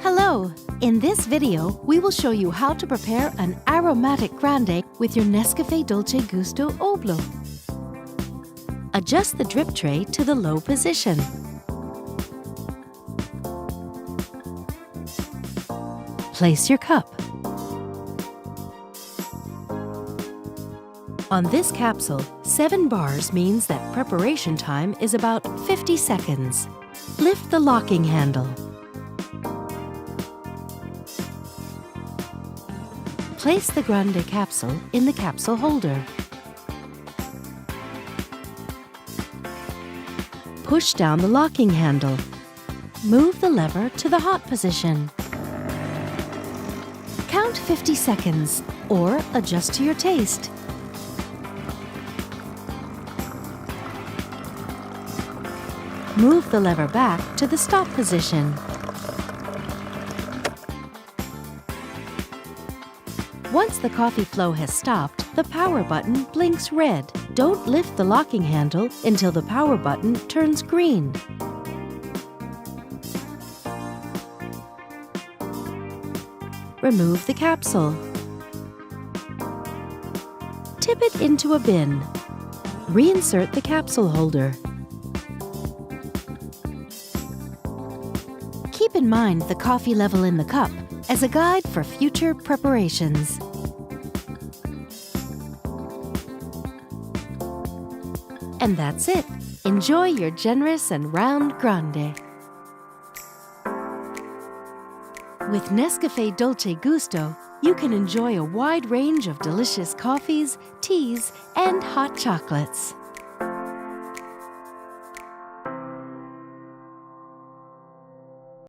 Hello! In this video, we will show you how to prepare an aromatic grande with your NESCAFÉ Dolce Gusto Oblo. Adjust the drip tray to the low position. Place your cup. On this capsule, 7 bars means that preparation time is about 50 seconds. Lift the locking handle. Place the Grande capsule in the capsule holder. Push down the locking handle. Move the lever to the hot position. Count 50 seconds or adjust to your taste. Move the lever back to the stop position. Once the coffee flow has stopped, the power button blinks red. Don't lift the locking handle until the power button turns green. Remove the capsule. Tip it into a bin. Reinsert the capsule holder. Keep in mind the coffee level in the cup as a guide for future preparations. And that's it. Enjoy your generous and round grande. With NESCAFÉ Dolce Gusto, you can enjoy a wide range of delicious coffees, teas, and hot chocolates.